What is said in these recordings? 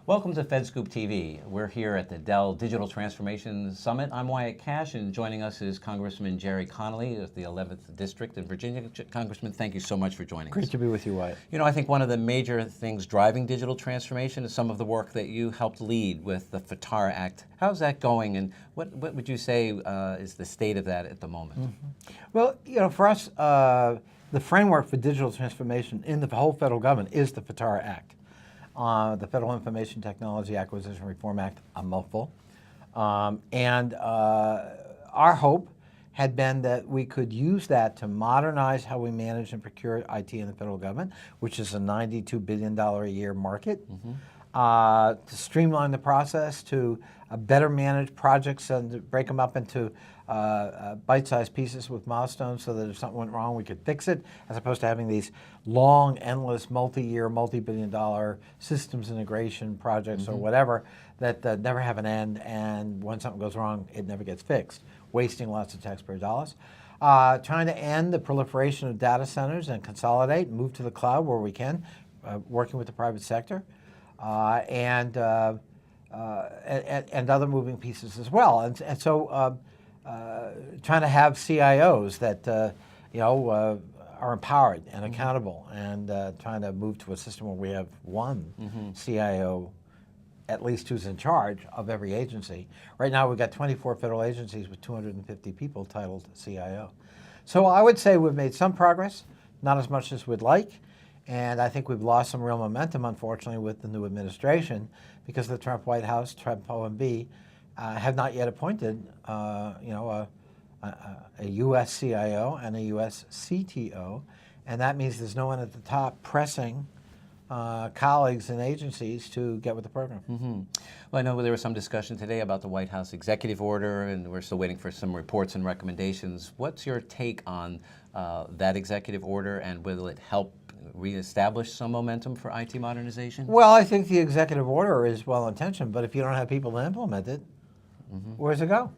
Welcome to FedScoop TV. We're here at the Dell Digital Transformation Summit. I'm Wyatt Cash, and joining us is Congressman Gerry Connolly of the 11th District in Virginia. Congressman, thank you so much for joining us. Great to be with you, Wyatt. You know, I think one of the major things driving digital transformation is some of the work that you helped lead with the Vitara Act. How's that going, and what would you say is the state of that at the moment? Well, you know, for us, the framework for digital transformation in the whole federal government is the Vitara Act. The Federal Information Technology Acquisition Reform Act, a mouthful. Our hope had been that we could use that to modernize how we manage and procure IT in the federal government, which is a $92 billion a year market, to streamline the process, to better manage projects and to break them up into bite-sized pieces with milestones so that if something went wrong, we could fix it, as opposed to having these long, endless, multi-year, multi-billion-dollar systems integration projects or whatever that never have an end, and when something goes wrong, it never gets fixed, wasting lots of taxpayer dollars. Trying to end the proliferation of data centers and consolidate and move to the cloud where we can, working with the private sector, and other moving pieces as well. And so trying to have CIOs that are empowered and accountable, and trying to move to a system where we have one CIO, at least, who's in charge of every agency. Right now we've got 24 federal agencies with 250 people titled CIO. So I would say we've made some progress, not as much as we'd like, and I think we've lost some real momentum, unfortunately, with the new administration, because the Trump White House, Trump OMB, have not yet appointed a U.S. CIO and a U.S. CTO, and that means there's no one at the top pressing colleagues and agencies to get with the program. Well, I know there was some discussion today about the White House executive order, and we're still waiting for some reports and recommendations. What's your take on that executive order, and will it help reestablish some momentum for IT modernization? Well, I think the executive order is well-intentioned, but if you don't have people to implement it, where's it go?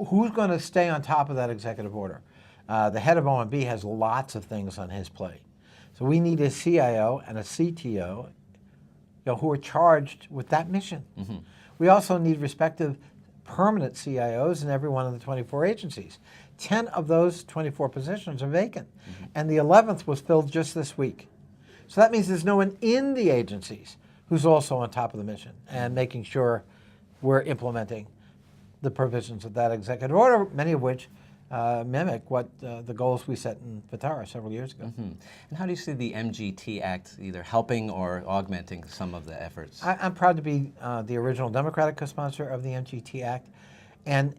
Who's going to stay on top of that executive order? The head of OMB has lots of things on his plate. So we need a CIO and a CTO who are charged with that mission. We also need respective permanent CIOs in every one of the 24 agencies. 10 of those 24 positions are vacant, and the 11th was filled just this week. So that means there's no one in the agencies who's also on top of the mission and making sure we're implementing the provisions of that executive order, many of which mimic what the goals we set in Vitara several years ago. And how do you see the MGT Act either helping or augmenting some of the efforts? I'm proud to be the original Democratic co-sponsor of the MGT Act, and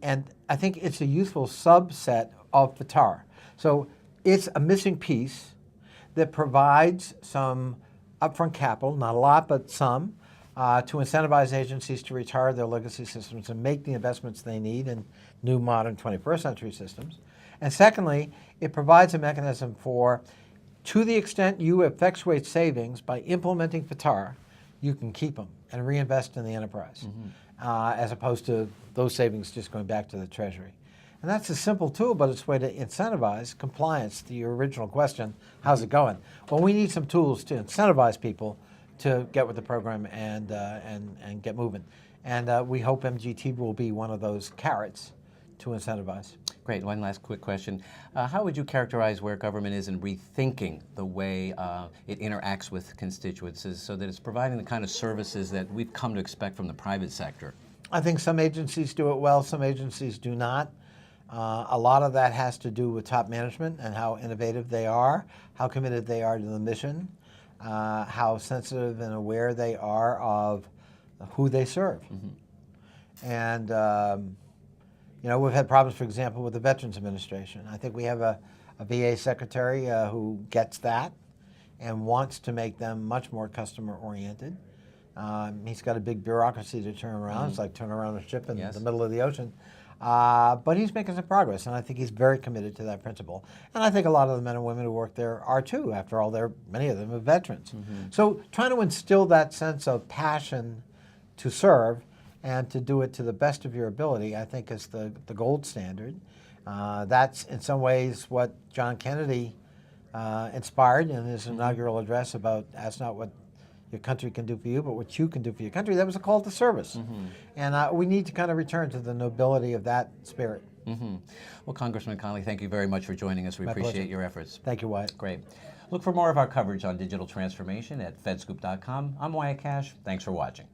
I think it's a useful subset of Vitara. So it's a missing piece that provides some upfront capital, not a lot, but some, to incentivize agencies to retire their legacy systems and make the investments they need in new, modern 21st century systems. And secondly, it provides a mechanism for, to the extent you effectuate savings by implementing Vitara, you can keep them and reinvest in the enterprise, as opposed to those savings just going back to the Treasury. And that's a simple tool, but it's a way to incentivize compliance to your original question, how's it going? Well, we need some tools to incentivize people to get with the program and get moving. And we hope MGT will be one of those carrots to incentivize. Great. One last quick question. How would you characterize where government is in rethinking the way it interacts with constituents so that it's providing the kind of services that we've come to expect from the private sector? I think some agencies do it well, some agencies do not. A lot of that has to do with top management and how innovative they are, how committed they are to the mission, how sensitive and aware they are of who they serve. And we've had problems, for example, with the Veterans Administration. I think we have a VA secretary who gets that and wants to make them much more customer-oriented. He's got a big bureaucracy to turn around. It's like turning around a ship in the middle of the ocean. But he's making some progress, and I think he's very committed to that principle. And I think a lot of the men and women who work there are too. After all, many of them are veterans. So trying to instill that sense of passion to serve and to do it to the best of your ability, I think, is the gold standard. That's in some ways what John Kennedy inspired in his inaugural address about "Ask not what your country can do for you, but what you can do for your country. That was a call to service. And we need to kind of return to the nobility of that spirit. Well, Congressman Connolly, thank you very much for joining us. We My appreciate pleasure. your efforts. Thank you, Wyatt. Great. Look for more of our coverage on digital transformation at fedscoop.com. I'm Wyatt Cash. Thanks for watching.